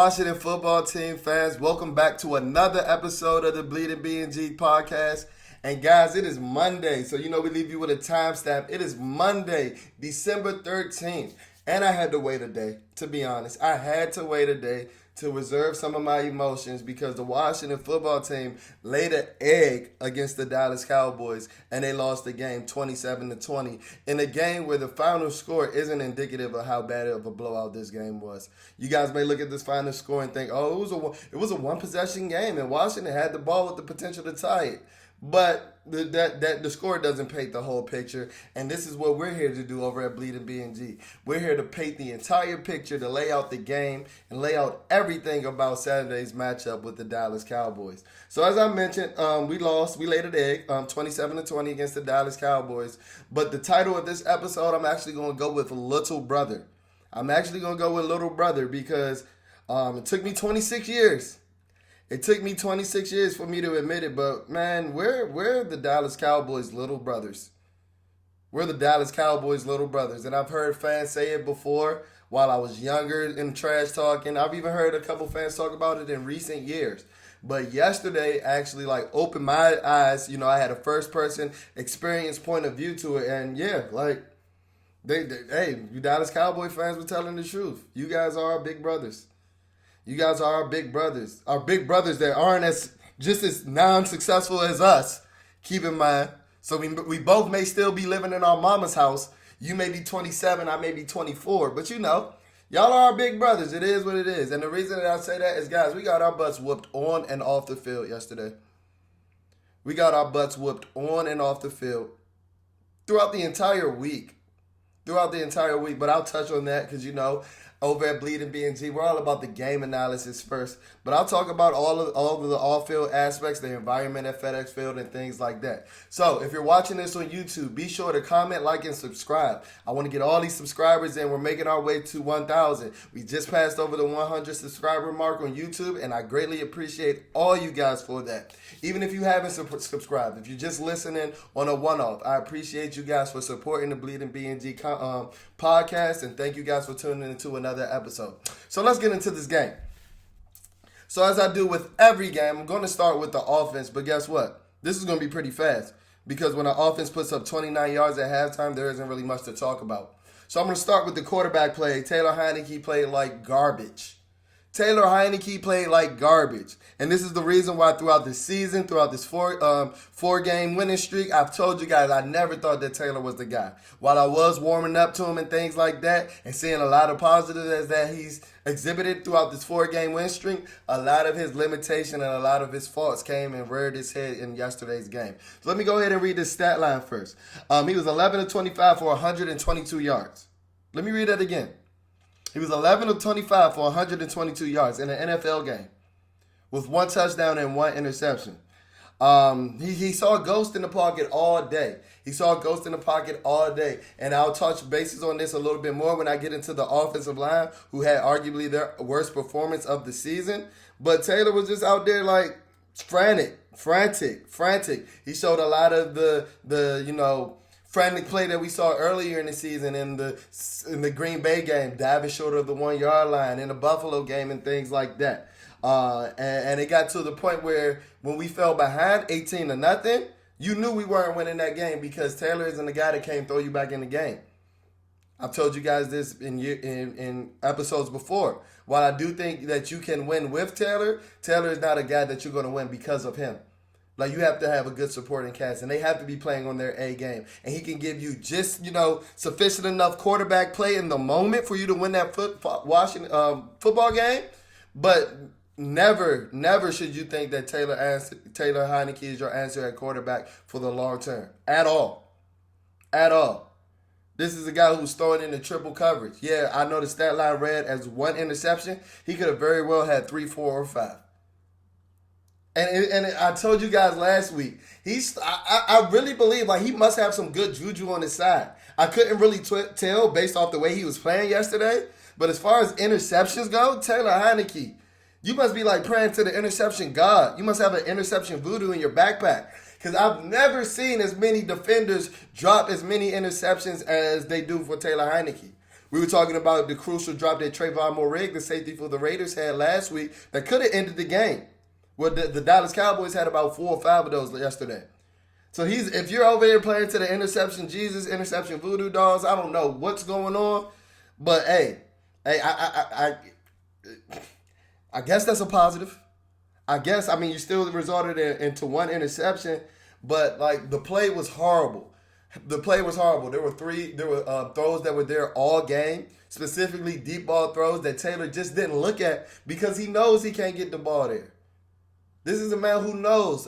Washington football team fans? Welcome back to another episode of the BnG podcast. And guys, it is Monday, so we leave you with a timestamp. It is Monday, December 13th. And I had to wait a day, to be honest. I had to wait a day to reserve some of my emotions because the Washington football team laid an egg against the Dallas Cowboys and they lost the game 27-20 in a game where the final score isn't indicative of how bad of a blowout this game was. You guys may look at this final score and think, oh, it was a one-possession game and Washington had the ball with the potential to tie it. But the score doesn't paint the whole picture, and this is what we're here to do over at BnG. We're here to paint the entire picture, to lay out the game, and lay out everything about Saturday's matchup with the Dallas Cowboys. So as I mentioned, we lost. We laid an egg, 27-20 against the Dallas Cowboys. But the title of this episode, I'm actually going to go with Little Brother. I'm actually going to go with Little Brother because it took me 26 years. It took me 26 years for me to admit it, but man, we're the Dallas Cowboys' little brothers. We're the Dallas Cowboys' little brothers. And I've heard fans say it before while I was younger in trash talking. I've even heard a couple fans talk about it in recent years. But yesterday actually opened my eyes. I had a first person experience point of view to it. And yeah, hey, you Dallas Cowboy fans were telling the truth. You guys are our big brothers. You guys are our big brothers. Our big brothers that aren't just as non-successful as us. Keep in mind. So we both may still be living in our mama's house. You may be 27, I may be 24. But y'all are our big brothers. It is what it is. And the reason that I say that is, guys, we got our butts whooped on and off the field yesterday. We got our butts whooped on and off the field throughout the entire week. But I'll touch on that because, over at BnG, we're all about the game analysis first. But I'll talk about all of the off-field aspects, the environment at FedEx Field, and things like that. So if you're watching this on YouTube, be sure to comment, like, and subscribe. I want to get all these subscribers in. We're making our way to 1,000. We just passed over the 100 subscriber mark on YouTube, and I greatly appreciate all you guys for that. Even if you haven't subscribed, if you're just listening on a one-off, I appreciate you guys for supporting the BnG podcast, and thank you guys for tuning into another episode. So let's get into this game. So as I do with every game, I'm going to start with the offense, but guess what? This is going to be pretty fast because when the offense puts up 29 yards at halftime, there isn't really much to talk about. So I'm going to start with the quarterback play. Taylor Heinicke played like garbage. And this is the reason why throughout the season, throughout this four-game winning streak, I've told you guys I never thought that Taylor was the guy. While I was warming up to him and things like that and seeing a lot of positives that he's exhibited throughout this four-game win streak, a lot of his limitation and a lot of his faults came and reared his head in yesterday's game. So let me go ahead and read this stat line first. He was 11-25 for 122 yards. Let me read that again. He was 11-25 for 122 yards in an NFL game with one touchdown and one interception. He saw a ghost in the pocket all day. And I'll touch bases on this a little bit more when I get into the offensive line, who had arguably their worst performance of the season. But Taylor was just out there frantic. He showed a lot of the frantic play that we saw earlier in the season in the Green Bay game, diving short of the 1 yard line, in the Buffalo game and things like that. And it got to the point where when we fell behind 18-0, you knew we weren't winning that game because Taylor isn't the guy that can throw you back in the game. I've told you guys this in episodes before. While I do think that you can win with Taylor, Taylor is not a guy that you're going to win because of him. You have to have a good supporting cast, and they have to be playing on their A game. And he can give you just, sufficient enough quarterback play in the moment for you to win that football game. But never should you think that Taylor Heinicke is your answer at quarterback for the long term. At all. This is a guy who's throwing into triple coverage. Yeah, I know the stat line read as one interception. He could have very well had 3, 4, or 5. And I told you guys last week, I really believe he must have some good juju on his side. I couldn't really tell based off the way he was playing yesterday. But as far as interceptions go, Taylor Heinicke, you must be praying to the interception god. You must have an interception voodoo in your backpack. Because I've never seen as many defenders drop as many interceptions as they do for Taylor Heinicke. We were talking about the crucial drop that Trayvon Morig, the safety for the Raiders, had last week that could have ended the game. Well, the Dallas Cowboys had about 4 or 5 of those yesterday. So if you're over here playing to the interception Jesus, interception voodoo dolls, I don't know what's going on. But hey, I guess that's a positive. You still resorted into one interception, but like the play was horrible. There were throws that were there all game, specifically deep ball throws that Taylor just didn't look at because he knows he can't get the ball there. This is a man who knows.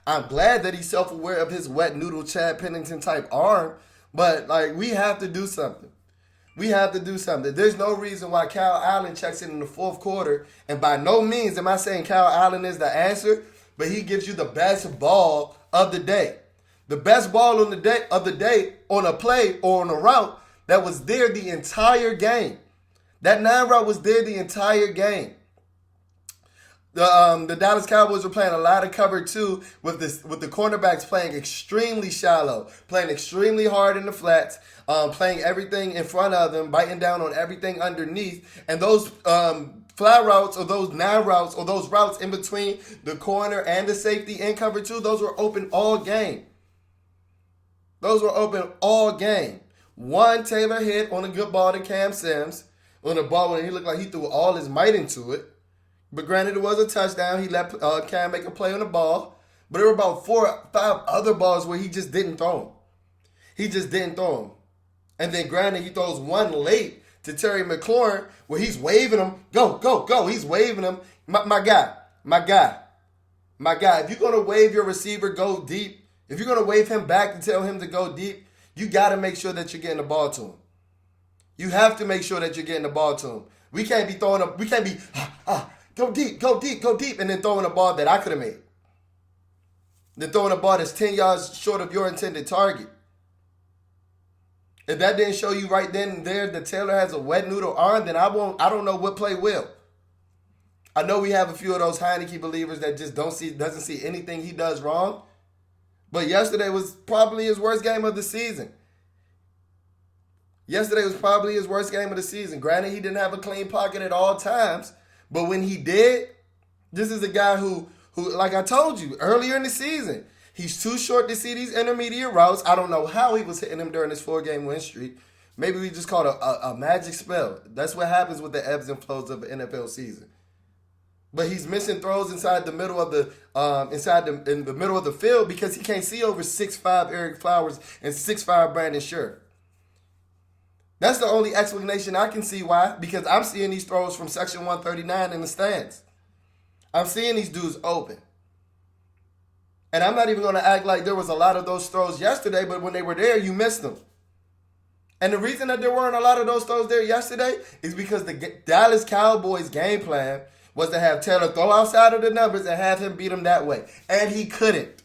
I'm glad that he's self-aware of his wet noodle Chad Pennington type arm, but like we have to do something. There's no reason why Kyle Allen checks in the fourth quarter, and by no means am I saying Kyle Allen is the answer, but he gives you the best ball of the day. The best ball of the day on a play or on a route that was there the entire game. That 9 route was there the entire game. The Dallas Cowboys were playing a lot of cover 2 with the cornerbacks playing extremely shallow, playing extremely hard in the flats, playing everything in front of them, biting down on everything underneath. And those fly routes or those 9 routes or those routes in between the corner and the safety in cover 2, those were open all game. One Taylor hit on a good ball to Cam Sims, on a ball when he looked like he threw all his might into it. But granted, it was a touchdown. He let Cam make a play on the ball. But there were about 4 or 5 other balls where he just didn't throw them. And then granted, he throws one late to Terry McLaurin where he's waving him. Go, go, go. He's waving him. My guy. If you're going to wave your receiver, go deep. If you're going to wave him back and tell him to go deep, you got to make sure that you're getting the ball to him. You have to make sure that you're getting the ball to him. We can't be throwing up. We can't be, go deep, and then throwing a ball that I could have made. Then throwing a ball that's 10 yards short of your intended target. If that didn't show you right then and there that Taylor has a wet noodle arm, then I don't know what play will. I know we have a few of those Heineke believers that just doesn't see anything he does wrong. But yesterday was probably his worst game of the season. Granted, he didn't have a clean pocket at all times. But when he did, this is a guy who, like I told you earlier in the season, he's too short to see these intermediate routes. I don't know how he was hitting them during this 4-game win streak. Maybe we just called a magic spell. That's what happens with the ebbs and flows of an NFL season. But he's missing throws inside the middle of the field because he can't see over 6'5" Eric Flowers and 6'5" Brandon Scherf. That's the only explanation I can see why, because I'm seeing these throws from section 139 in the stands. I'm seeing these dudes open. And I'm not even going to act like there was a lot of those throws yesterday, but when they were there, you missed them. And the reason that there weren't a lot of those throws there yesterday is because the Dallas Cowboys game plan was to have Taylor throw outside of the numbers and have him beat him that way. And he couldn't.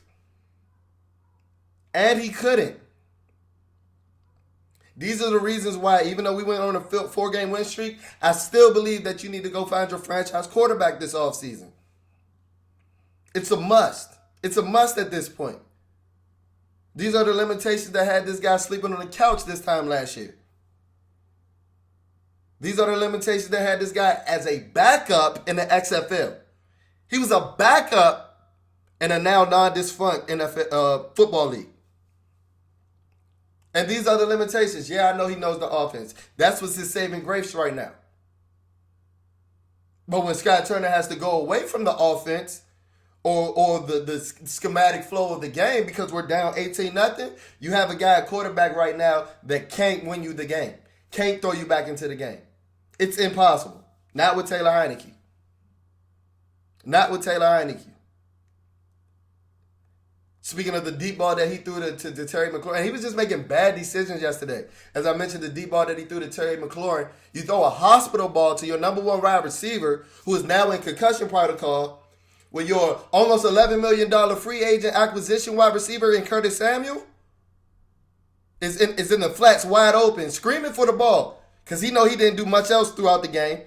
These are the reasons why, even though we went on a 4-game win streak, I still believe that you need to go find your franchise quarterback this offseason. It's a must. It's a must at this point. These are the limitations that had this guy sleeping on the couch this time last year. These are the limitations that had this guy as a backup in the XFL. He was a backup in a now non-defunct NFL football league. And these are the limitations. Yeah, I know he knows the offense. That's what's his saving grace right now. But when Scott Turner has to go away from the offense or the schematic flow of the game because we're down 18-0, you have a guy at quarterback right now that can't win you the game, can't throw you back into the game. It's impossible. Not with Taylor Heineke. Speaking of the deep ball that he threw to Terry McLaurin, he was just making bad decisions yesterday. As I mentioned, the deep ball that he threw to Terry McLaurin, you throw a hospital ball to your number 1 wide receiver who is now in concussion protocol with your almost $11 million free agent acquisition wide receiver in Curtis Samuel is in the flats wide open, screaming for the ball because he know he didn't do much else throughout the game.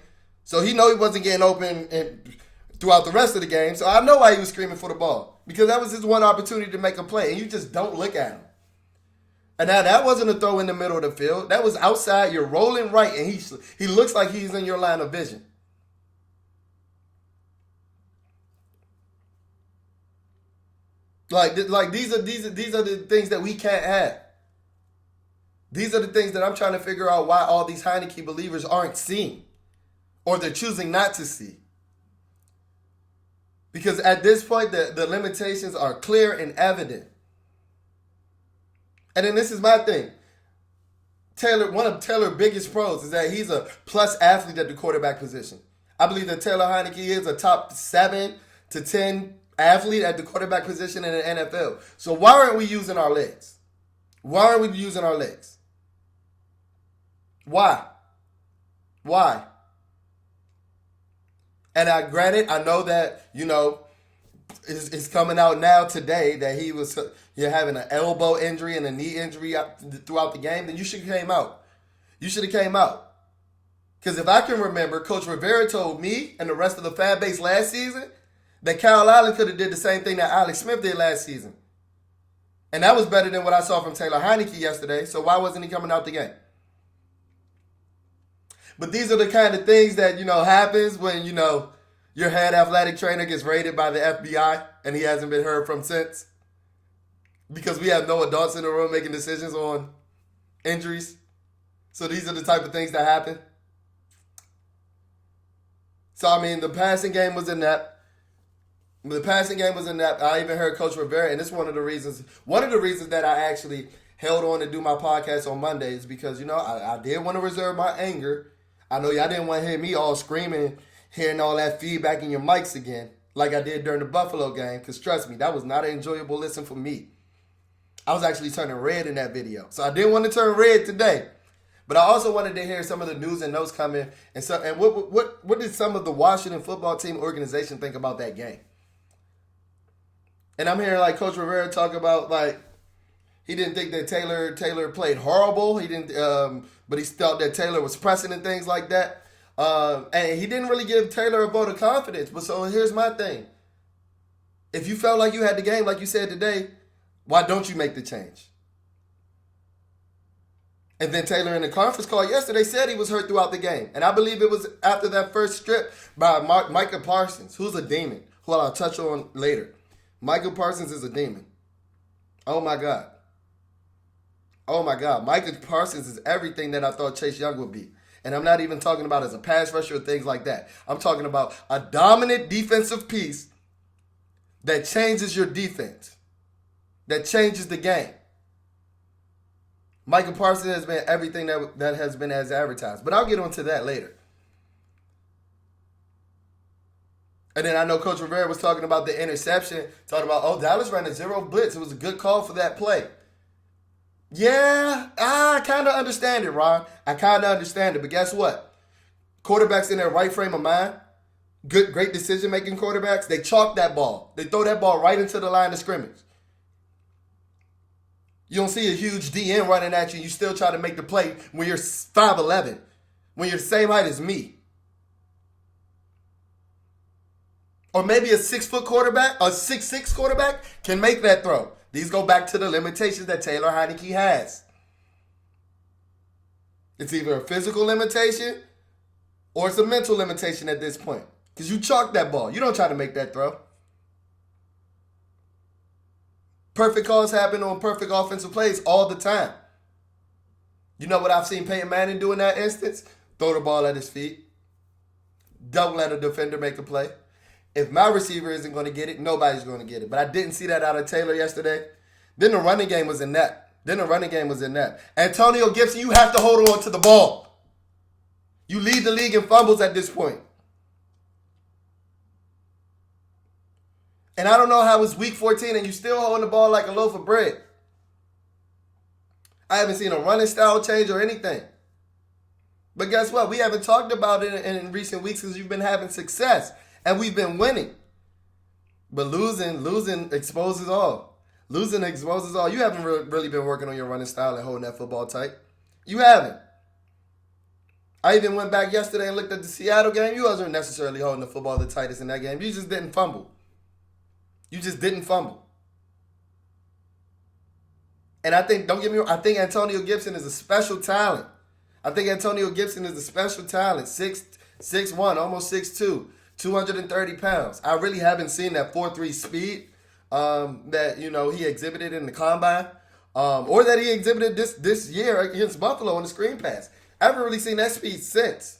So he know he wasn't getting open throughout the rest of the game. So I know why he was screaming for the ball. Because that was his one opportunity to make a play, and you just don't look at him. And now that wasn't a throw in the middle of the field. That was outside. You're rolling right, and he looks like he's in your line of vision. Like these are the things that we can't have. These are the things that I'm trying to figure out why all these Heineke believers aren't seeing, or they're choosing not to see. Because at this point, the limitations are clear and evident. And then this is my thing. One of Taylor's biggest pros is that he's a plus athlete at the quarterback position. I believe that Taylor Heineke is a top 7 to 10 athlete at the quarterback position in the NFL. So why aren't we using our legs? Why aren't we using our legs? Why? And granted, I know that, it's coming out now today that you're having an elbow injury and a knee injury throughout the game. Then you should have came out. Because if I can remember, Coach Rivera told me and the rest of the fan base last season that Kyle Allen could have did the same thing that Alex Smith did last season. And that was better than what I saw from Taylor Heineke yesterday. So why wasn't he coming out the game? But these are the kind of things that, happens when, your head athletic trainer gets raided by the FBI and he hasn't been heard from since. Because we have no adults in the room making decisions on injuries. So these are the type of things that happen. So, the passing game was inept. I even heard Coach Rivera, and it's one of the reasons that I actually held on to do my podcast on Mondays because, I did want to reserve my anger. I know y'all didn't want to hear me all screaming, hearing all that feedback in your mics again, like I did during the Buffalo game, because trust me, that was not an enjoyable listen for me. I was actually turning red in that video. So I didn't want to turn red today. But I also wanted to hear some of the news and notes coming. And what did some of the Washington football team organization think about that game? And I'm hearing like Coach Rivera talk about like he didn't think that Taylor played horrible. He didn't, but he felt that Taylor was pressing and things like that. And he didn't really give Taylor a vote of confidence. But so here's my thing: if you felt like you had the game, like you said today, why don't you make the change? And then Taylor in the conference call yesterday said he was hurt throughout the game. And I believe it was after that first strip by Micah Parsons, who's a demon, who I'll touch on later. Micah Parsons is a demon. Oh, my God. Micah Parsons is everything that I thought Chase Young would be. And I'm not even talking about as a pass rusher or things like that. I'm talking about a dominant defensive piece that changes your defense, that changes the game. Micah Parsons has been everything that has been as advertised. But I'll get onto that later. And then I know Coach Rivera was talking about the interception, talking about, Dallas ran a 0 blitz. It was a good call for that play. Yeah, I kind of understand it, Ron. I kind of understand it. But guess what? Quarterbacks in their right frame of mind, great decision-making quarterbacks, they chalk that ball. They throw that ball right into the line of scrimmage. You don't see a huge DN running at you. You still try to make the play when you're 5'11", when you're the same height as me. Or maybe a 6-foot quarterback, a 6'6" quarterback can make that throw. These go back to the limitations that Taylor Heineke has. It's either a physical limitation or it's a mental limitation at this point. Because you chalk that ball. You don't try to make that throw. Perfect calls happen on perfect offensive plays all the time. You know what I've seen Peyton Manning do in that instance? Throw the ball at his feet. Don't let a defender make a play. If my receiver isn't going to get it, nobody's going to get it. But I didn't see that out of Taylor yesterday. Then the running game was inept. Antonio Gibson, you have to hold on to the ball. You lead the league in fumbles at this point. And I don't know how it's week 14 and you still holding the ball like a loaf of bread. I haven't seen a running style change or anything. But guess what? We haven't talked about it in recent weeks because you've been having success. And we've been winning. But losing exposes all. You haven't really been working on your running style and holding that football tight. You haven't. I even went back yesterday and looked at the Seattle game. You wasn't necessarily holding the football the tightest in that game. You just didn't fumble. And I think, don't get me wrong, I think Antonio Gibson is a special talent. I think Antonio Gibson is a special talent. 6'1", almost 6'2", 230 pounds. I really haven't seen that 4.3 speed that, he exhibited in the combine. Or that he exhibited this year against Buffalo on the screen pass. I haven't really seen that speed since.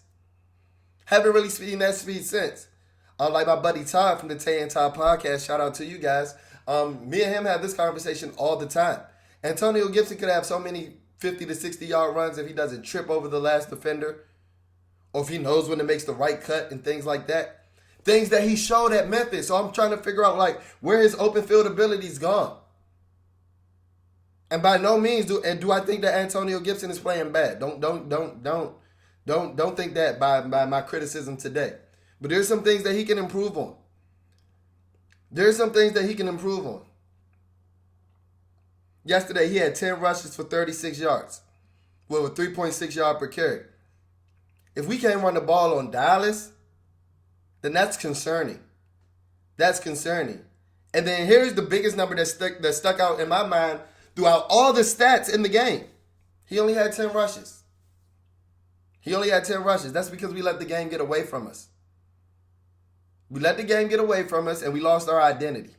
Like my buddy Todd from the Tay and Todd podcast, shout out to you guys. Me and him have this conversation all the time. Antonio Gibson could have so many 50 to 60-yard runs if he doesn't trip over the last defender, or if he knows when to make the right cut and things like that. Things that he showed at Memphis. So I'm trying to figure out where his open field ability's gone. And by no means do I think that Antonio Gibson is playing bad. Don't think that by my criticism today. But there's some things that he can improve on. Yesterday, he had 10 rushes for 36 yards with a 3.6 yard per carry. If we can't run the ball on Dallas, then that's concerning. And then here's the biggest number that stuck out in my mind throughout all the stats in the game. He only had 10 rushes. That's because we let the game get away from us. And we lost our identity.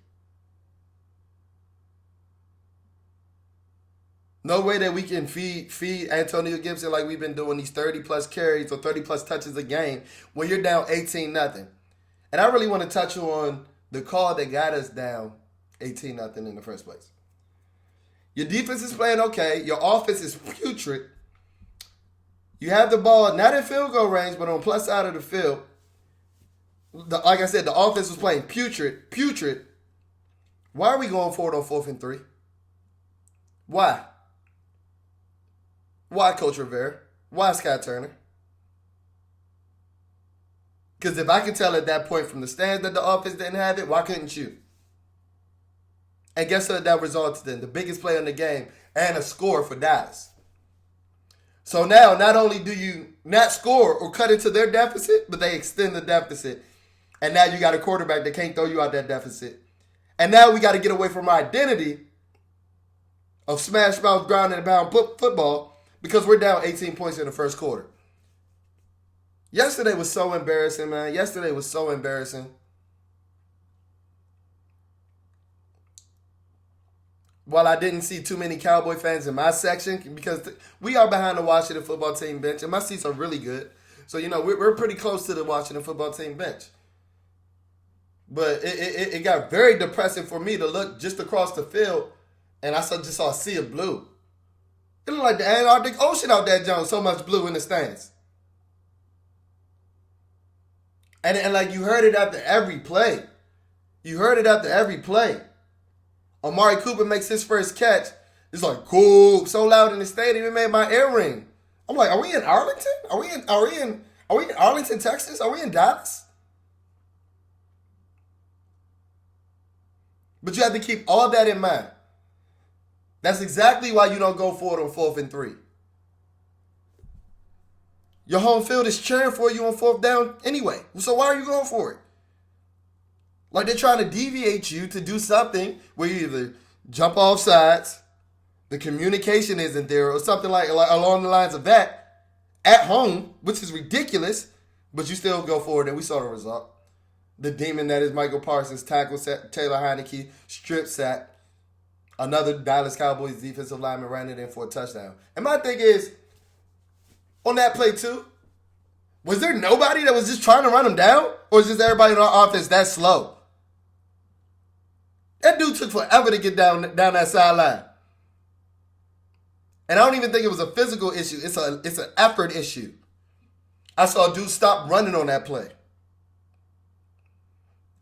No way that we can feed Antonio Gibson like we've been doing these 30-plus carries or 30-plus touches a game when you're down 18-0. And I really want to touch on the call that got us down 18-0 in the first place. Your defense is playing okay. Your offense is putrid. You have the ball not in field goal range, but on plus side of the field. Like I said, the offense was playing putrid. Why are we going for it on 4th and 3? Why? Why, Coach Rivera? Why, Scott Turner? Because if I could tell at that point from the stands that the offense didn't have it, why couldn't you? And guess what that resulted in? The biggest play in the game and a score for Dallas. So now, not only do you not score or cut into their deficit, but they extend the deficit. And now you got a quarterback that can't throw you out that deficit. And now we got to get away from our identity of smash mouth, ground and pound football because we're down 18 points in the first quarter. Yesterday was so embarrassing, man. While I didn't see too many Cowboy fans in my section, because we are behind the Washington football team bench, and my seats are really good. So, we're pretty close to the Washington football team bench. But it got very depressing for me to look just across the field, and I just saw a sea of blue. It looked like the Antarctic Ocean out there, Jones. So much blue in the stands. And like you heard it after every play. Amari Cooper makes his first catch. It's like, cool, so loud in the stadium, it made my ear ring. I'm like, are we in Arlington? Are we in Arlington, Texas? Are we in Dallas? But you have to keep all that in mind. That's exactly why you don't go for it on 4th and 3. Your home field is cheering for you on 4th down anyway. So why are you going for it? Like they're trying to deviate you to do something where you either jump off sides, the communication isn't there, or something like along the lines of that at home, which is ridiculous, but you still go for it, and we saw the result. The demon that is Michael Parsons tackled Taylor Heineke, strip sack. Another Dallas Cowboys defensive lineman ran it in for a touchdown. And my thing is, on that play too, was there nobody that was just trying to run him down? Or is just everybody in our offense that slow? That dude took forever to get down that sideline. And I don't even think it was a physical issue. It's an effort issue. I saw a dude stop running on that play.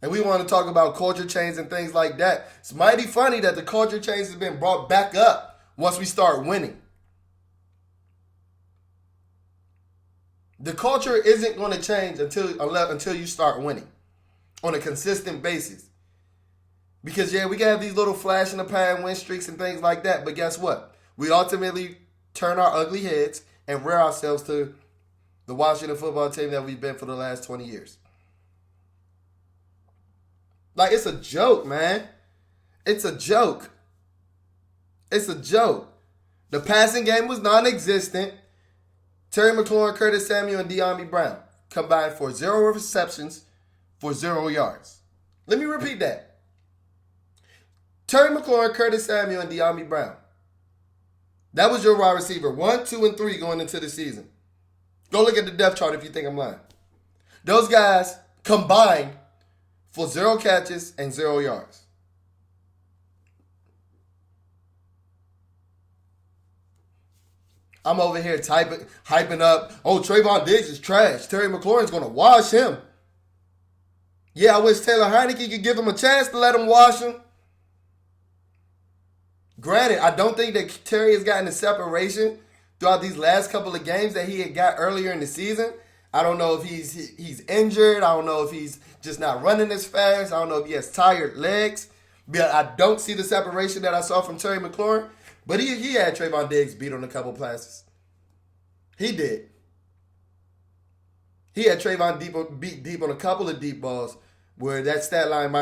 And we want to talk about culture change and things like that. It's mighty funny that the culture change has been brought back up once we start winning. The culture isn't going to change until you start winning on a consistent basis. Because, yeah, we can have these little flash in the pan win streaks and things like that. But guess what? We ultimately turn our ugly heads and rear ourselves to the Washington football team that we've been for the last 20 years. Like, it's a joke, man. It's a joke. It's a joke. The passing game was non-existent. Terry McLaurin, Curtis Samuel, and De'Ami Brown combined for 0 receptions for 0 yards. Let me repeat that. Terry McLaurin, Curtis Samuel, and De'Ami Brown. That was your wide receiver 1, 2, and 3 going into the season. Go look at the depth chart if you think I'm lying. Those guys combined for 0 catches and 0 yards. I'm over here hyping up, oh, Trayvon Diggs is trash. Terry McLaurin's going to wash him. Yeah, I wish Taylor Heineke could give him a chance to let him wash him. Granted, I don't think that Terry has gotten the separation throughout these last couple of games that he had got earlier in the season. I don't know if he's injured. I don't know if he's just not running as fast. I don't know if he has tired legs. But I don't see the separation that I saw from Terry McLaurin. But he had Trayvon Diggs beat on a couple passes. He did. He had Trayvon beat deep on a couple of deep balls where that stat line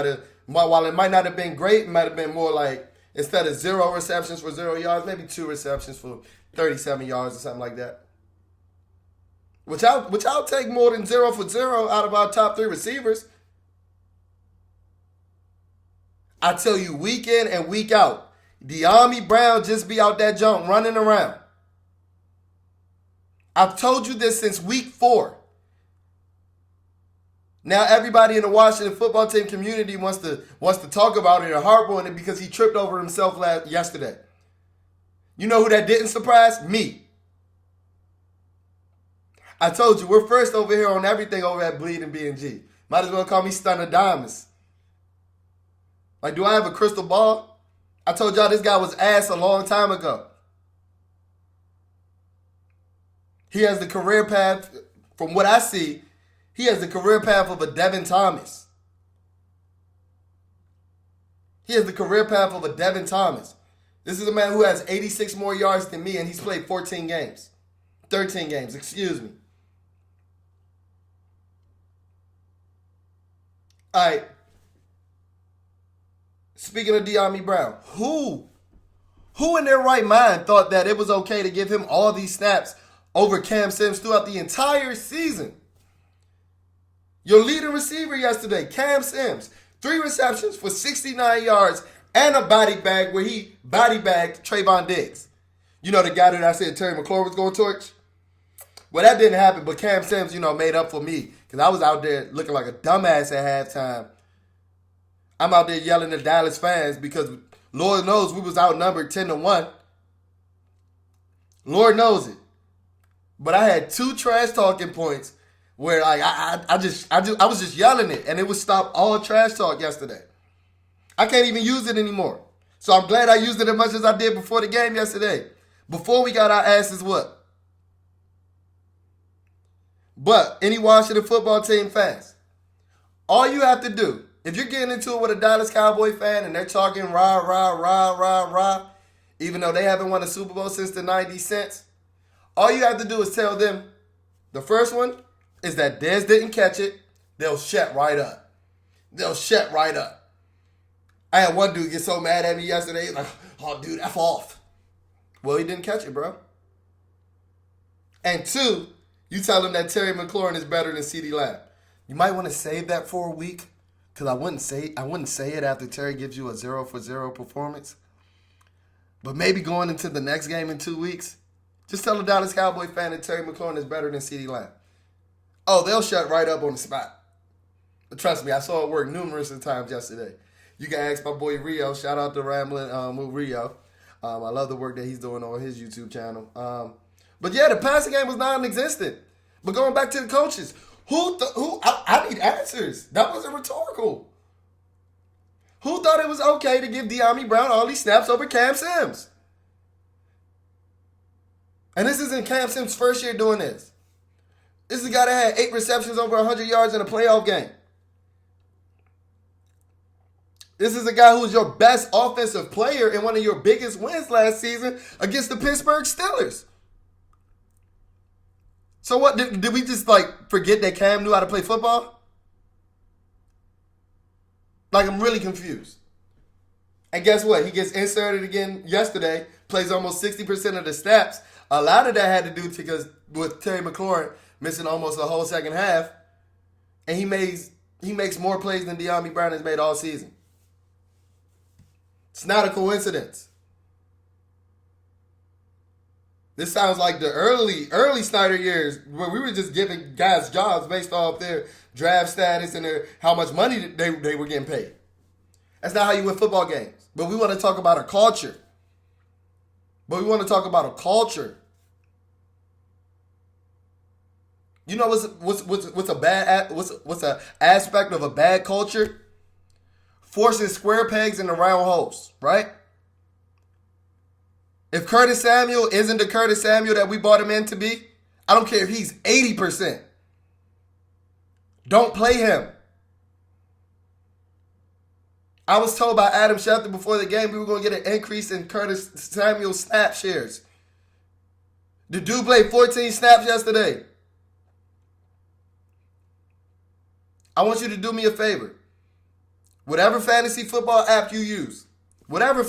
while it might not have been great, it might have been more like, instead of 0 receptions for 0 yards, maybe 2 receptions for 37 yards or something like that. Which I'll take more than 0 for 0 out of our top 3 receivers. I tell you, week in and week out, De'Ami Brown just be out that jump running around. I've told you this since week 4. Now everybody in the Washington football team community wants to talk about it and harp on it because he tripped over himself yesterday. You know who that didn't surprise? Me. I told you, we're first over here on everything over at BnG. Might as well call me Stunner Diamonds. Like, do I have a crystal ball? I told y'all this guy was ass a long time ago. He has the career path, from what I see, he has the career path of a Devin Thomas. He has the career path of a Devin Thomas. This is a man who has 86 more yards than me, and he's played 13 games. 13 games, excuse me. All right. Speaking of De'Ami Brown, who in their right mind thought that it was okay to give him all these snaps over Cam Sims throughout the entire season? Your leading receiver yesterday, Cam Sims, 3 receptions for 69 yards and a body bag where he body bagged Trayvon Diggs. You know the guy that I said Terry McLaurin was going to torch? Well, that didn't happen, but Cam Sims, made up for me because I was out there looking like a dumbass at halftime. I'm out there yelling at Dallas fans because Lord knows we was outnumbered 10-1. Lord knows it. But I had 2 trash talking points where I was just yelling it, and it would stop all trash talk yesterday. I can't even use it anymore. So I'm glad I used it as much as I did before the game yesterday. Before we got our asses whooped. But any Washington football team fans, all you have to do, if you're getting into it with a Dallas Cowboy fan and they're talking rah, rah, rah, rah, rah, even though they haven't won a Super Bowl since the 90 cents, all you have to do is tell them the first one is that Dez didn't catch it. They'll shut right up. They'll shut right up. I had one dude get so mad at me yesterday. He's like, oh, dude, F off. Well, he didn't catch it, bro. And 2, you tell him that Terry McLaurin is better than CeeDee Lamb. You might want to save that for a week because I wouldn't say it after Terry gives you a 0 for 0 performance. But maybe going into the next game in 2 weeks, just tell a Dallas Cowboy fan that Terry McLaurin is better than CeeDee Lamb. Oh, they'll shut right up on the spot. But trust me, I saw it work numerous times yesterday. You can ask my boy Rio. Shout out to Ramblin' with Rio. I love the work that he's doing on his YouTube channel. But yeah, the passing game was non-existent. But going back to the coaches, I need answers. That wasn't rhetorical. Who thought it was okay to give De'Ami Brown all these snaps over Cam Sims? And this isn't Cam Sims' first year doing this. This is a guy that had 8 receptions over 100 yards in a playoff game. This is a guy who was your best offensive player in one of your biggest wins last season against the Pittsburgh Steelers. So what, did we just forget that Cam knew how to play football? I'm really confused. And guess what? He gets inserted again yesterday, plays almost 60% of the snaps. A lot of that had to do because with Terry McLaurin missing almost a whole second half, and he makes more plays than De'Ami Brown has made all season. It's not a coincidence. This sounds like the early Snyder years where we were just giving guys jobs based off their draft status and how much money they were getting paid. That's not how you win football games. But we want to talk about a culture. You know what's an aspect of a bad culture? Forcing square pegs into round holes, right? If Curtis Samuel isn't the Curtis Samuel that we bought him in to be, I don't care if he's 80%. Don't play him. I was told by Adam Schefter before the game we were going to get an increase in Curtis Samuel snap shares. The dude played 14 snaps yesterday. I want you to do me a favor. Whatever fantasy football app you use, go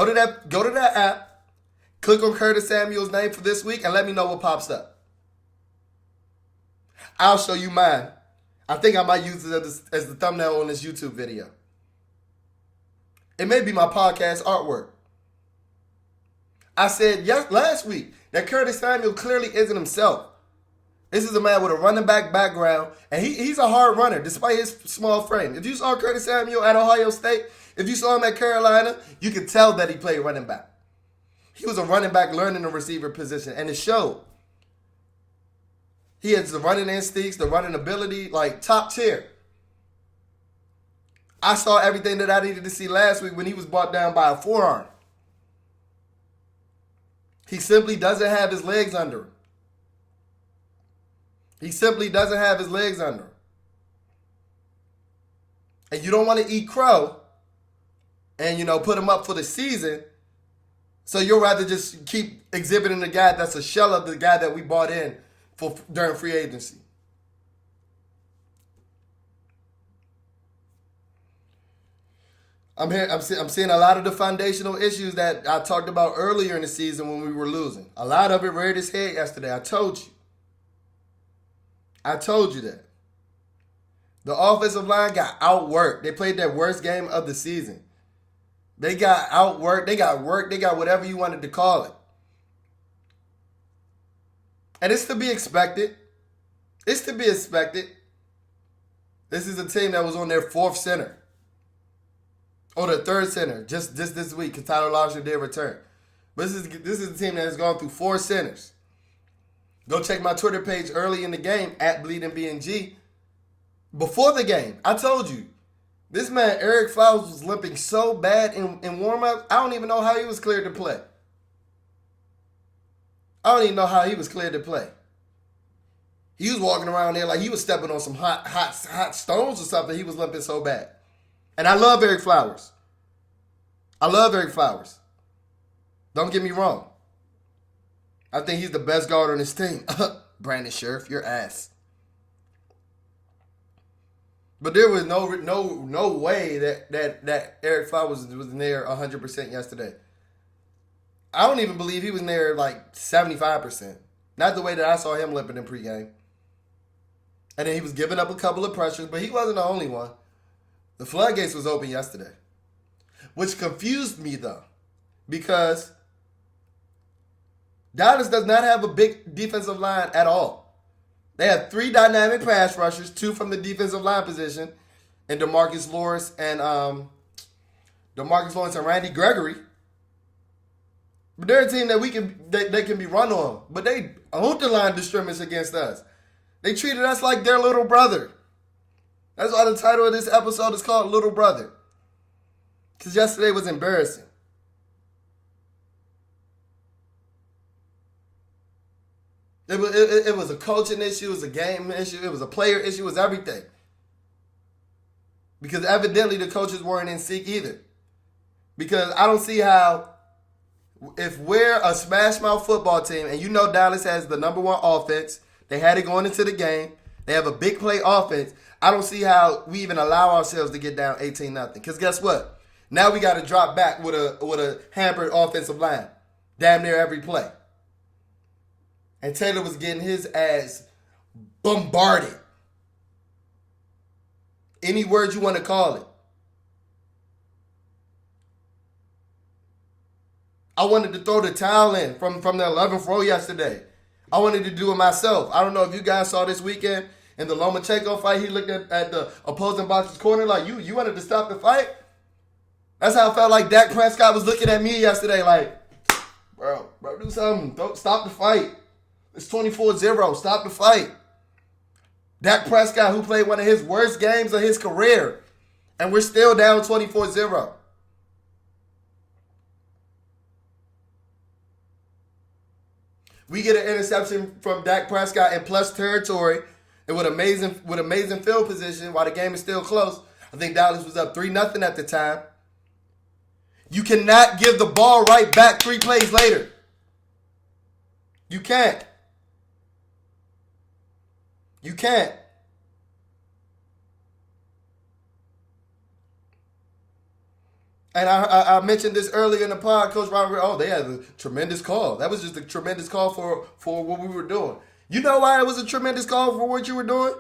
to that app, click on Curtis Samuel's name for this week, and let me know what pops up. I'll show you mine. I think I might use it as the thumbnail on this YouTube video. It may be my podcast artwork. I said last week that Curtis Samuel clearly isn't himself. This is a man with a running back background, and he's a hard runner despite his small frame. If you saw Curtis Samuel at Ohio State, if you saw him at Carolina, you could tell that he played running back. He was a running back learning the receiver position, and it showed. He has the running instincts, the running ability, like top tier. I saw everything that I needed to see last week when he was brought down by a forearm. He simply doesn't have his legs under him. And you don't want to eat crow and, put him up for the season. So you'll rather just keep exhibiting the guy that's a shell of the guy that we bought in during free agency. I'm seeing a lot of the foundational issues that I talked about earlier in the season when we were losing. A lot of it reared its head yesterday. I told you that. The offensive line got outworked. They played their worst game of the season. They got outworked. They got worked. They got whatever you wanted to call it. And it's to be expected. This is a team that was on their fourth center. Or their third center. Just this week, because Tyler Lockett did return. But this is a team that has gone through four centers. Go check my Twitter page early in the game, at BnG. Before the game, I told you, this man, Eric Flowers, was limping so bad in warm-up, I don't even know how he was cleared to play. He was walking around there like he was stepping on some hot stones or something. He was limping so bad. And I love Eric Flowers. Don't get me wrong. I think he's the best guard on this team. Brandon Scherf, your ass. But there was no way that Eric Flowers was there 100% yesterday. I don't even believe he was there like 75%. Not the way that I saw him limping in pregame. And then he was giving up a couple of pressures, but he wasn't the only one. The floodgates was open yesterday. Which confused me though. Because Dallas does not have a big defensive line at all. They have three dynamic pass rushers, two from the defensive line position, and DeMarcus Lawrence and Randy Gregory. But they're a team that they can be run on. But they owned the line of scrimmage against us. They treated us like their little brother. That's why the title of this episode is called Little Brother. Because yesterday was embarrassing. It was a coaching issue, it was a game issue, it was a player issue, it was everything. Because evidently the coaches weren't in sync either. Because I don't see how, if we're a smash mouth football team, and you know Dallas has the number one offense, they had it going into the game, they have a big play offense, I don't see how we even allow ourselves to get down 18-0. Because guess what? Now we got to drop back with a hampered offensive line. Damn near every play. And Taylor was getting his ass bombarded. Any word you want to call it. I wanted to throw the towel in from the 11th row yesterday. I wanted to do it myself. I don't know if you guys saw this weekend in the Lomachenko fight. He looked at the opposing boxer's corner like, you wanted to stop the fight? That's how I felt like Dak Prescott was looking at me yesterday like, bro, do something. Don't stop the fight. It's 24-0. Stop the fight. Dak Prescott, who played one of his worst games of his career, and we're still down 24-0. We get an interception from Dak Prescott in plus territory and with amazing field position while the game is still close. I think Dallas was up 3-0 at the time. You cannot give the ball right back 3 plays later. You can't. You can't. And I mentioned this earlier in the pod, Coach Robert. They had a tremendous call. That was just a tremendous call for what we were doing. You know why it was a tremendous call for what you were doing?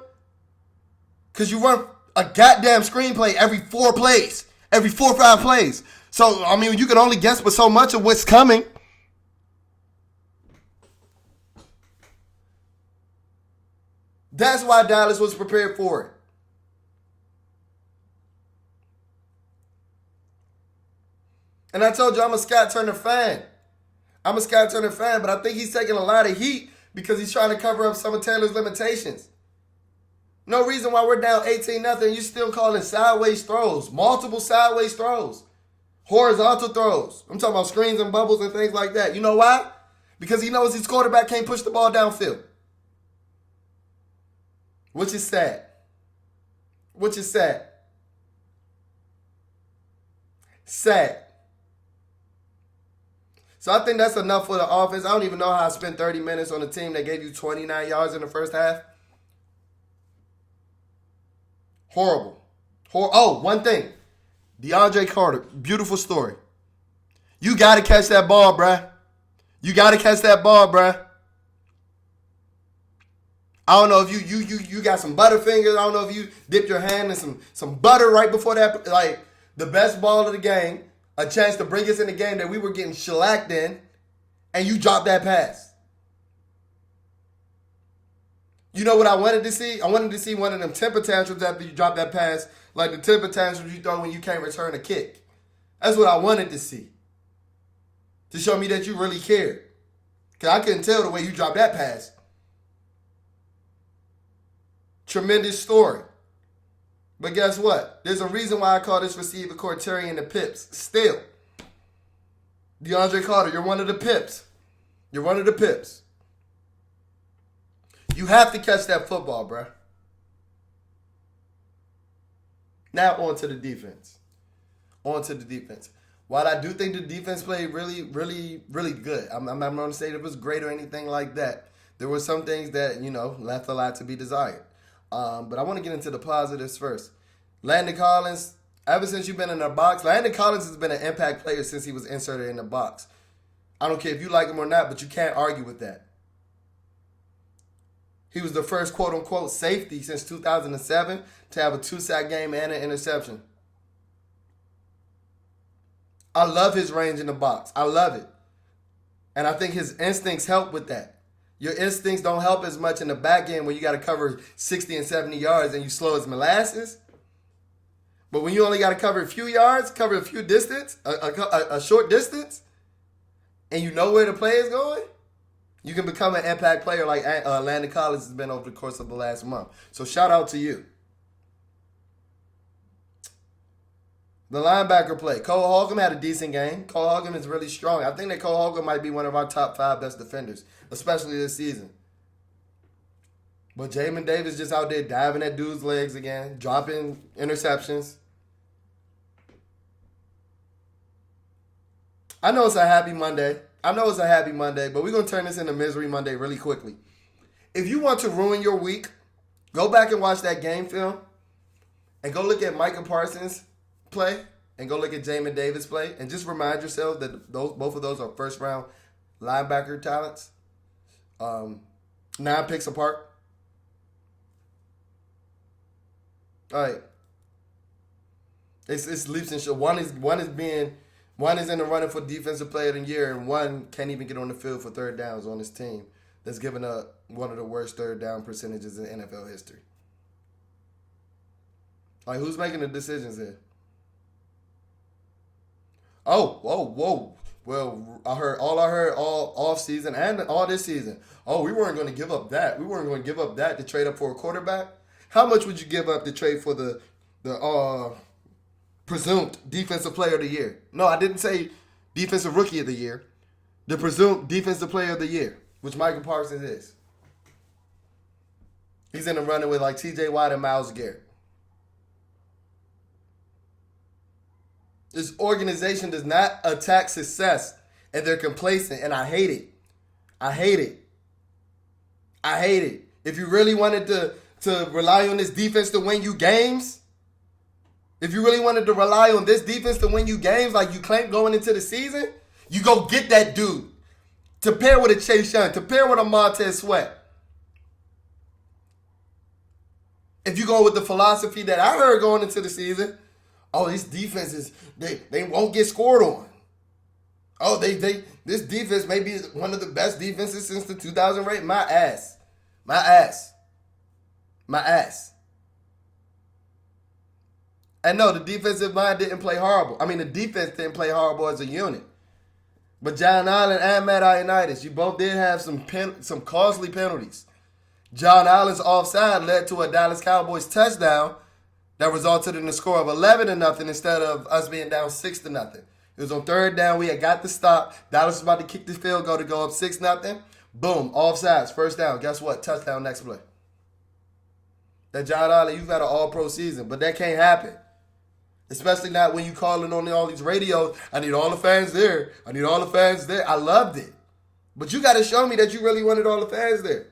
Because you run a goddamn screenplay every 4 plays, every 4 or 5 plays. So, I mean, you can only guess but so much of what's coming. That's why Dallas was prepared for it. And I told you I'm a Scott Turner fan. I'm a Scott Turner fan, but I think he's taking a lot of heat because he's trying to cover up some of Taylor's limitations. No reason why we're down 18-0. You still calling sideways throws, multiple sideways throws, horizontal throws. I'm talking about screens and bubbles and things like that. You know why? Because he knows his quarterback can't push the ball downfield. Which is sad. Which is sad. Sad. So I think that's enough for the offense. I don't even know how I spent 30 minutes on a team that gave you 29 yards in the first half. Horrible. One thing. DeAndre Carter, beautiful story. You got to catch that ball, bruh. You got to catch that ball, bruh. I don't know if you got some Butterfingers. I don't know if you dipped your hand in some butter right before that. Like, the best ball of the game. A chance to bring us in the game that we were getting shellacked in, and you dropped that pass. You know what I wanted to see? I wanted to see one of them temper tantrums after you drop that pass, like the temper tantrums you throw when you can't return a kick. That's what I wanted to see. To show me that you really cared. Because I couldn't tell the way you dropped that pass. Tremendous story. But guess what? There's a reason why I call this receiver Cortarian the Pips. Still. DeAndre Carter, you're one of the Pips. You're one of the Pips. You have to catch that football, bruh. Now on to the defense. While I do think the defense played really, really, really good. I'm not going to say it was great or anything like that. There were some things that, left a lot to be desired. But I want to get into the positives first. Landon Collins, ever since you've been in the box, Landon Collins has been an impact player since he was inserted in the box. I don't care if you like him or not, but you can't argue with that. He was the first quote-unquote safety since 2007 to have a 2-sack game and an interception. I love his range in the box. I love it. And I think his instincts help with that. Your instincts don't help as much in the back end when you got to cover 60 and 70 yards and you slow as molasses. But when you only got to cover a few yards, cover a few distance, a short distance, and you know where the play is going, you can become an impact player like Landon Collins has been over the course of the last month. So shout out to you. The linebacker play. Cole Holcomb had a decent game. Cole Holcomb is really strong. I think that Cole Holcomb might be one of our top 5 best defenders, especially this season. But Jamin Davis just out there diving at dudes' legs again, dropping interceptions. I know it's a happy Monday, but we're going to turn this into Misery Monday really quickly. If you want to ruin your week, go back and watch that game film and go look at Micah Parsons play and go look at Jamin Davis play and just remind yourself that both of those are first round linebacker talents. 9 picks apart. All right. It's leaps and shows. One is in the running for defensive player of the year, and one can't even get on the field for third downs on his team. That's given up one of the worst third down percentages in NFL history. Like, who's making the decisions here? Oh, whoa. Well, I heard all off season and all this season. Oh, we weren't going to give up that. We weren't going to give up that to trade up for a quarterback. How much would you give up to trade for the presumed defensive player of the year? No, I didn't say defensive rookie of the year. The presumed defensive player of the year, which Michael Parsons is. He's in the running with like T.J. Watt and Myles Garrett. This organization does not attack success, and they're complacent, and I hate it. I hate it. If you really wanted to rely on this defense to win you games, if you really wanted to rely on this defense to win you games like you claimed going into the season, you go get that dude to pair with a Chase Young, to pair with a Montez Sweat. If you go with the philosophy that I heard going into the season, oh, these defenses, they won't get scored on. Oh, this defense may be one of the best defenses since the 2000 rate. My ass. And no, the defensive line didn't play horrible. I mean, the defense didn't play horrible as a unit. But John Allen and Matt Ioannidis, you both did have some costly penalties. John Allen's offside led to a Dallas Cowboys touchdown that resulted in a score of 11-0 instead of us being down 6-0. It was on third down. We had got the stop. Dallas was about to kick the field goal to go up 6-0. Boom, offsides, first down. Guess what? Touchdown next play. That John Allen, you've had an all-pro season, but that can't happen. Especially not when you calling on all these radios. I need all the fans there. I loved it. But you got to show me that you really wanted all the fans there.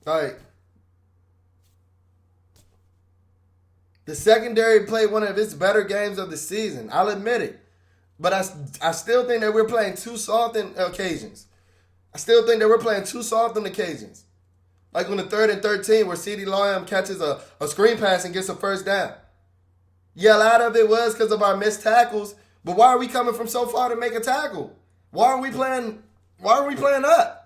All right. The secondary played one of its better games of the season. I'll admit it. But I still think that we're playing too soft on occasions. Like on the 3rd and 13 where CeeDee Lamb catches a screen pass and gets a first down. Yeah, a lot of it was because of our missed tackles. But why are we coming from so far to make a tackle? Why are we playing up?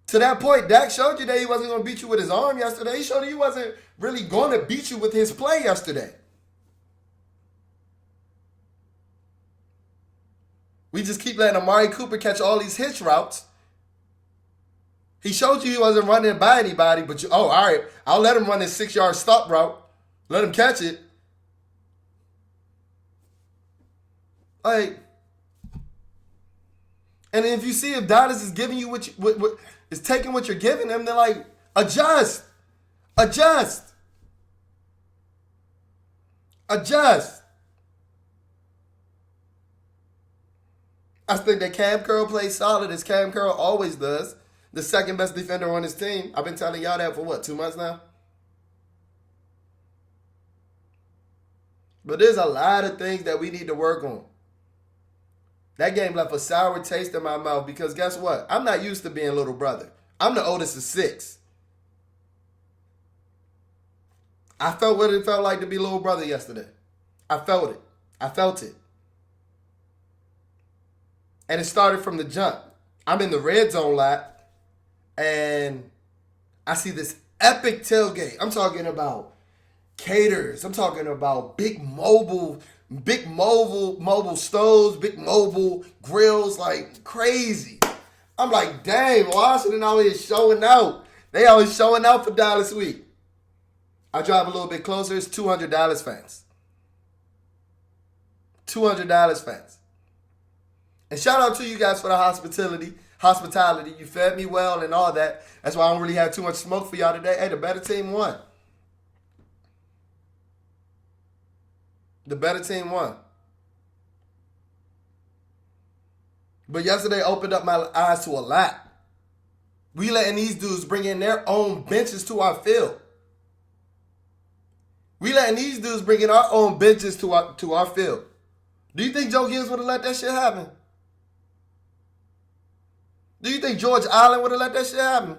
To that point, Dak showed you that he wasn't going to beat you with his arm yesterday. He showed you he wasn't really going to beat you with his play yesterday. We just keep letting Amari Cooper catch all these hitch routes. He showed you he wasn't running by anybody, but all right, I'll let him run his 6-yard stop route. Let him catch it. Like, and if you see if Dallas is giving you what is taking what you're giving them, they're like, adjust. I think that Cam Curl plays solid as Cam Curl always does. The second best defender on his team. I've been telling y'all that for 2 months now? But there's a lot of things that we need to work on. That game left a sour taste in my mouth because guess what? I'm not used to being little brother. I'm the oldest of 6. I felt what it felt like to be little brother yesterday. I felt it. And it started from the jump. I'm in the red zone lot, and I see this epic tailgate. I'm talking about caters. I'm talking about big mobile stoves, big mobile grills, like crazy. I'm like, dang, Washington always showing out. They always showing out for Dallas Week. I drive a little bit closer. It's 200 Dallas fans. 200 Dallas fans. And shout out to you guys for the hospitality. You fed me well and all that. That's why I don't really have too much smoke for y'all today. Hey, the better team won. But yesterday opened up my eyes to a lot. We letting these dudes bring in their own benches to our field. We letting these dudes bring in our own benches to our field. Do you think Joe Gibbs would have let that shit happen? Do you think George Allen would have let that shit happen?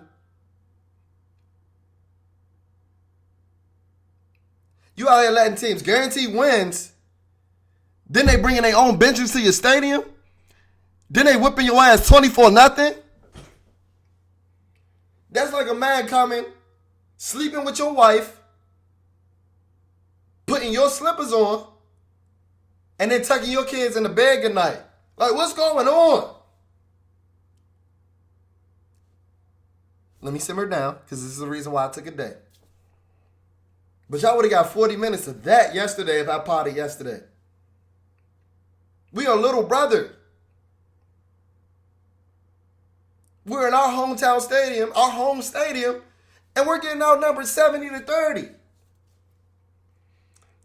You out here letting teams guarantee wins, then they bringing their own benches to your stadium, then they whipping your ass 24-0. That's like a man coming, sleeping with your wife, putting your slippers on, and then tucking your kids in the bed goodnight. Like, what's going on? Let me simmer down, because this is the reason why I took a day. But y'all would have got 40 minutes of that yesterday if I potted yesterday. We are little brother. We're in our hometown stadium, our home stadium, and we're getting outnumbered 70-30.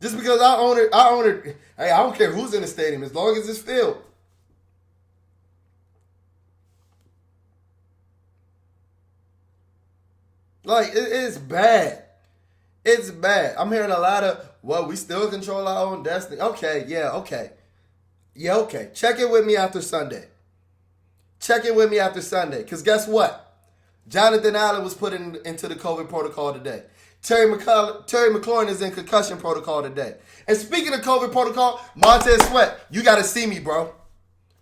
Just because our owner, hey, I don't care who's in the stadium as long as it's filled. Like, it's bad. It's bad. I'm hearing a lot of, well, we still control our own destiny. Okay, yeah, okay. Yeah, okay. Check in with me after Sunday. Check in with me after Sunday. Because guess what? Jonathan Allen was put into the COVID protocol today. Terry McLaurin is in concussion protocol today. And speaking of COVID protocol, Montez Sweat, you got to see me, bro.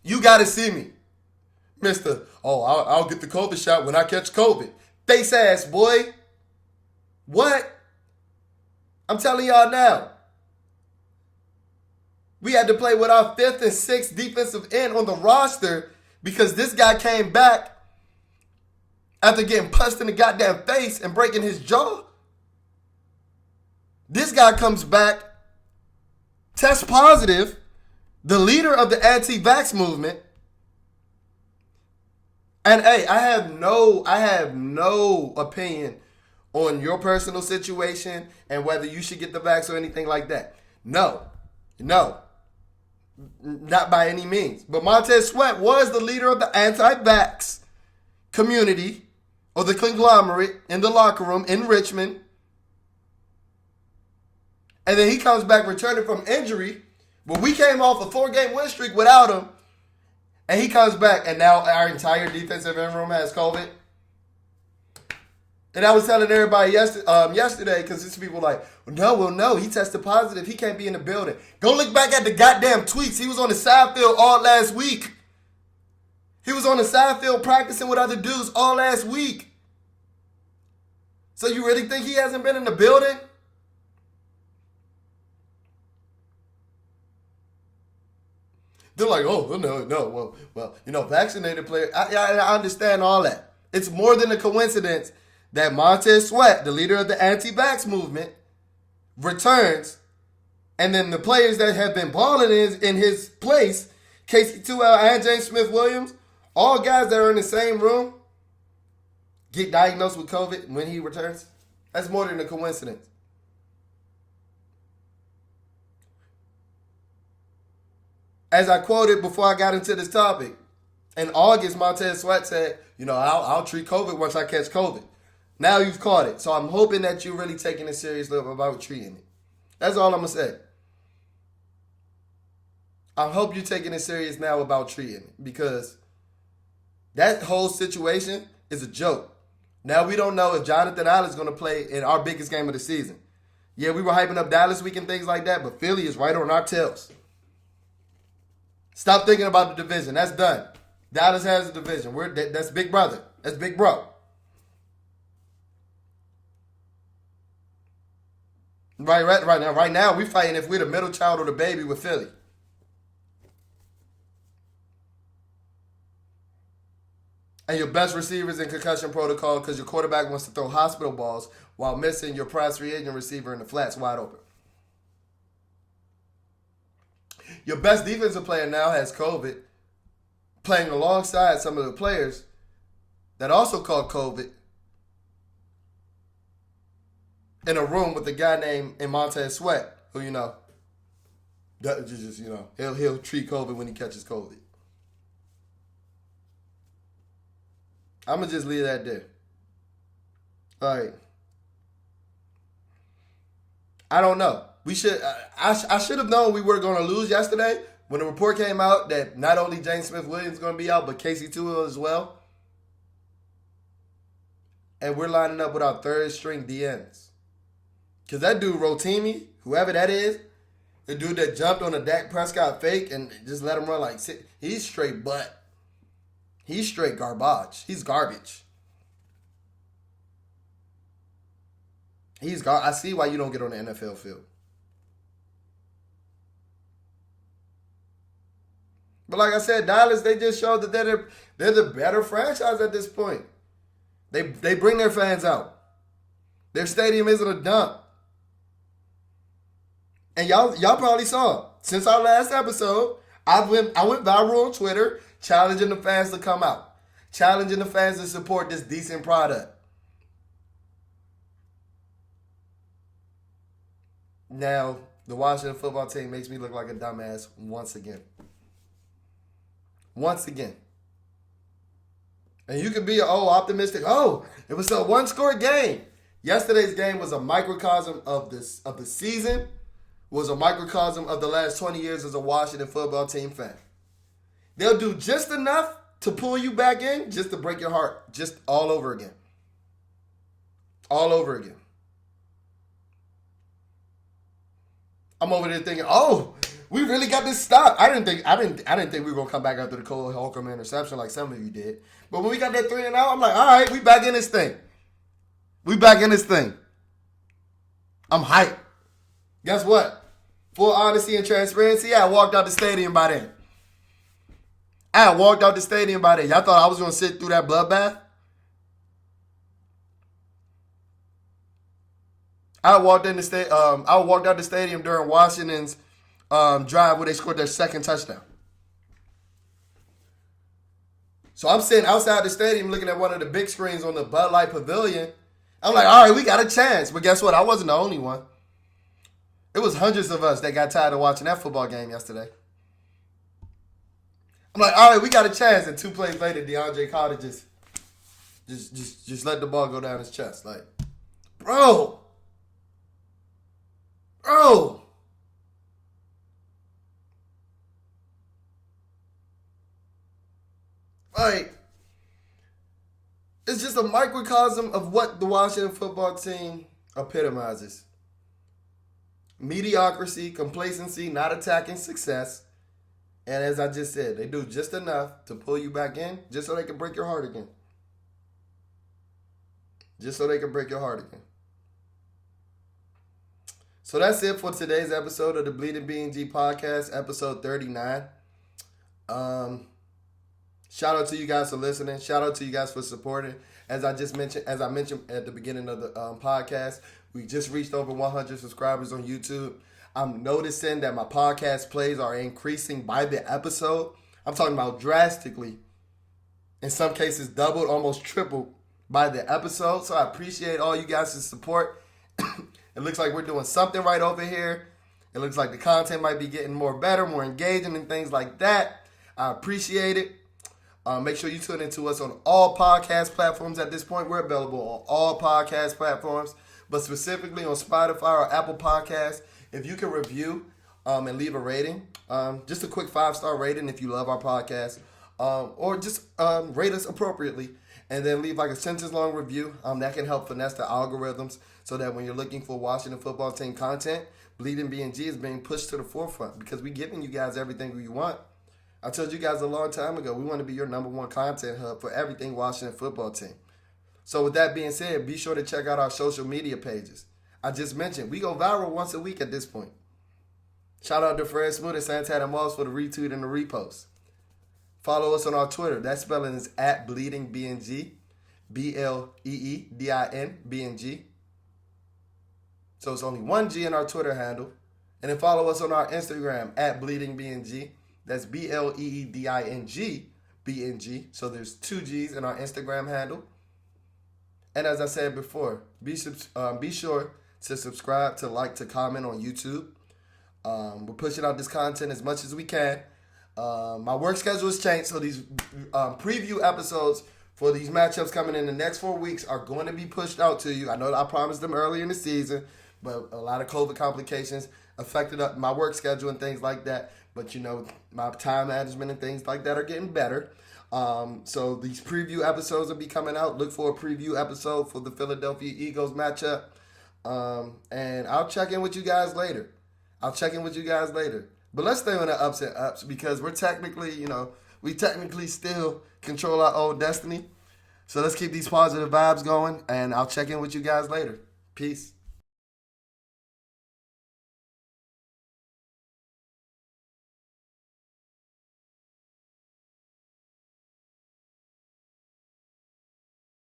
You got to see me. Mister, I'll get the COVID shot when I catch COVID. Face ass, boy. What? I'm telling y'all now. We had to play with our 5th and 6th defensive end on the roster because this guy came back after getting punched in the goddamn face and breaking his jaw. This guy comes back, tests positive, the leader of the anti-vax movement. And hey, I have no opinion on your personal situation and whether you should get the vax or anything like that. No, not by any means. But Montez Sweat was the leader of the anti-vax community or the conglomerate in the locker room in Richmond. And then he comes back returning from injury. But we came off a 4-game win streak without him. And he comes back, and now our entire defensive end room has COVID. And I was telling everybody yesterday, because these people were like, no, he tested positive. He can't be in the building. Go look back at the goddamn tweets. He was on the side field all last week. He was on the side field practicing with other dudes all last week. So you really think he hasn't been in the building? They're like, no, well, vaccinated players. I understand all that. It's more than a coincidence that Montez Sweat, the leader of the anti-vax movement, returns, and then the players that have been balling in his place, Casey Tuell and James Smith-Williams, all guys that are in the same room, get diagnosed with COVID when he returns. That's more than a coincidence. As I quoted before I got into this topic, in August, Montez Sweat said, I'll treat COVID once I catch COVID. Now you've caught it. So I'm hoping that you're really taking it seriously about treating it. That's all I'm going to say. I hope you're taking it serious now about treating it because that whole situation is a joke. Now we don't know if Jonathan Allen is going to play in our biggest game of the season. Yeah, we were hyping up Dallas week and things like that, but Philly is right on our tails. Stop thinking about the division. That's done. Dallas has a division. That's big brother. That's big bro. Right now, we're fighting if we're the middle child or the baby with Philly. And your best receiver's in concussion protocol because your quarterback wants to throw hospital balls while missing your prize free agent receiver in the flats wide open. Your best defensive player now has COVID, playing alongside some of the players that also caught COVID in a room with a guy named Montez Sweat, who, he'll treat COVID when he catches COVID. I'm going to just leave that there. Like, I don't know. I should have known we were going to lose yesterday when the report came out that not only James Smith-Williams is going to be out, but Casey Toohill as well. And we're lining up with our third string DNs. Because that dude, Rotimi, whoever that is, the dude that jumped on a Dak Prescott fake and just let him run like six, he's straight butt. He's straight garbage. He's garbage. I see why you don't get on the NFL field. But like I said, Dallas, they just showed that they're the better franchise at this point. They bring their fans out. Their stadium isn't a dump. And y'all probably saw, since our last episode, I went viral on Twitter challenging the fans to come out. Challenging the fans to support this decent product. Now, the Washington football team makes me look like a dumbass once again. Once again. And you can be optimistic. Oh, it was a one-score game. Yesterday's game was a microcosm of the season. Was a microcosm of the last 20 years as a Washington football team fan. They'll do just enough to pull you back in, just to break your heart, just all over again. All over again. I'm over there thinking, oh, we really got this stop. I didn't think we were gonna come back after the Cole Holcomb interception like some of you did. But when we got that 3-and-out, I'm like, all right, we back in this thing. We back in this thing. I'm hyped. Guess what? Full honesty and transparency, I walked out the stadium by then. Y'all thought I was gonna sit through that bloodbath? I walked out the stadium during Washington's drive where they scored their second touchdown. So I'm sitting outside the stadium looking at one of the big screens on the Bud Light Pavilion. I'm like, all right, we got a chance. But guess what? I wasn't the only one. It was hundreds of us that got tired of watching that football game yesterday. I'm like, all right, we got a chance. And 2 plays later, DeAndre Carter just let the ball go down his chest. Like, bro. Like, it's just a microcosm of what the Washington football team epitomizes. Mediocrity, complacency, not attacking success. And as I just said, they do just enough to pull you back in just so they can break your heart again. So that's it for today's episode of the Bleeding BnG podcast, episode 39. Shout out to you guys for listening. Shout out to you guys for supporting. As I mentioned at the beginning of the podcast, we just reached over 100 subscribers on YouTube. I'm noticing that my podcast plays are increasing by the episode. I'm talking about drastically. In some cases, doubled, almost tripled by the episode. So I appreciate all you guys' support. It looks like we're doing something right over here. It looks like the content might be getting better, more engaging and things like that. I appreciate it. Make sure you tune into us on all podcast platforms at this point. We're available on all podcast platforms, but specifically on Spotify or Apple Podcasts. If you can review and leave a rating, just a quick 5-star rating if you love our podcast, or just rate us appropriately, and then leave like a sentence-long review. That can help finesse the algorithms so that when you're looking for Washington football team content, Bleeding BnG is being pushed to the forefront because we're giving you guys everything you want. I told you guys a long time ago, we want to be your number one content hub for everything Washington football team. So with that being said, be sure to check out our social media pages. I just mentioned, we go viral once a week at this point. Shout out to Fred Smoot and Santana Moss for the retweet and the repost. Follow us on our Twitter. That spelling is at Bleeding BnG, BLEEDIN BnG. So it's only one G in our Twitter handle. And then follow us on our Instagram at Bleeding BnG. That's BLEEDING BnG. So there's 2 G's in our Instagram handle. And as I said before, be sure to subscribe, to like, to comment on YouTube. We're pushing out this content as much as we can. My work schedule has changed, so these preview episodes for these matchups coming in the next 4 weeks are going to be pushed out to you. I know that I promised them early in the season, but a lot of COVID complications affected my work schedule and things like that. But, my time management and things like that are getting better. So these preview episodes will be coming out. Look for a preview episode for the Philadelphia Eagles matchup. And I'll check in with you guys later. But let's stay on the ups and ups because we're technically, we technically still control our own destiny. So let's keep these positive vibes going, and I'll check in with you guys later. Peace.